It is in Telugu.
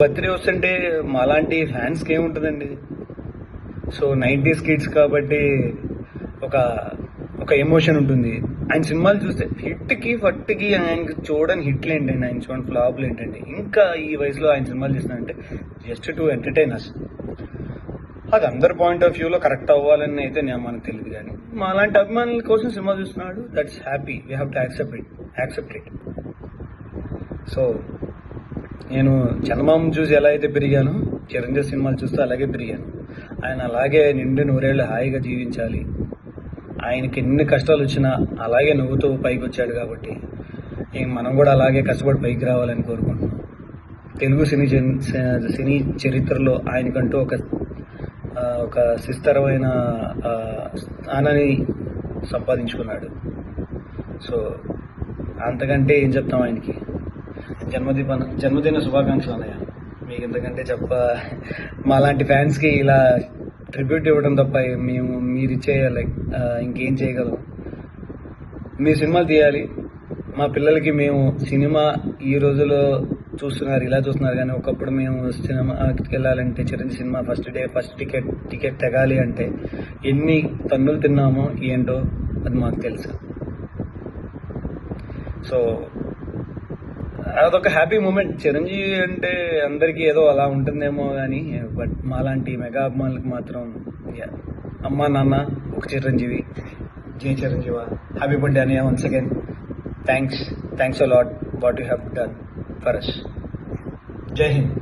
బర్త్డే వస్తుంటే మాలాంటి ఫ్యాన్స్కి ఏముంటుందండి. సో 90s కిడ్స్ కాబట్టి ఒక ఒక ఎమోషన్ ఉంటుంది. ఆయన సినిమాలు చూస్తే హిట్కి ఫట్కి ఆయనకి చూడని హిట్లు ఏంటండి, ఆయన చూడని ఫ్లాప్లు ఏంటండి. ఇంకా ఈ వయసులో ఆయన సినిమాలు చేస్తున్నారంటే జస్ట్ టు ఎంటర్టైనర్స్. అది అందరి పాయింట్ ఆఫ్ వ్యూలో కరెక్ట్ అవ్వాలని అయితే మనకు తెలియదు, కానీ మా అలాంటి అభిమానుల కోసం సినిమా చూస్తున్నాడు. That's happy. We have to accept it. So నేను చందమామ చూసి ఎలా అయితే పెరిగానో, చిరంజీవి సినిమాలు చూస్తే అలాగే పెరిగాను. ఆయన అలాగే నిండు నూరేళ్ళు హాయిగా జీవించాలి. ఆయనకి ఎన్ని కష్టాలు వచ్చినా అలాగే నవ్వుతూ పైకి వచ్చాడు కాబట్టి మనం కూడా అలాగే కష్టపడి పైకి రావాలని కోరుకుంటున్నాం. తెలుగు సినీ చరిత్రలో ఆయనకంటూ ఒక శిస్తరమైన స్థానాన్ని సంపాదించుకున్నాడు. సో అంతకంటే ఏం చెప్తాం ఆయనకి. జన్మదిన శుభాకాంక్షలు అన్నయ్య. మీకు ఇంతకంటే మాలాంటి ఫ్యాన్స్కి ఇలా ట్రిబ్యూట్ ఇవ్వడం తప్ప మీరు ఇచ్చే ఇంకేం చేయగలం. మీ సినిమాలు తీయాలి. మా పిల్లలకి మేము సినిమా ఈ రోజులో ఇలా చూస్తున్నారు, కానీ ఒకప్పుడు మేము సినిమాకి వెళ్ళాలంటే చిరంజీవి సినిమా ఫస్ట్ టికెట్ తెగాలి అంటే ఎన్ని తన్నులు తిన్నామో ఏంటో అది మాకు తెలుసు. సో అదొక హ్యాపీ మూమెంట్. చిరంజీవి అంటే అందరికీ ఏదో అలా ఉంటుందేమో కానీ, బట్ మాలాంటి మెగా అభిమానులకు మాత్రం అమ్మా నాన్న ఒక చిరంజీవి. జై చిరంజీవ. హ్యాపీ బర్త్డే అనియా once again. Thanks a lot what you have done for us. జై హింద్.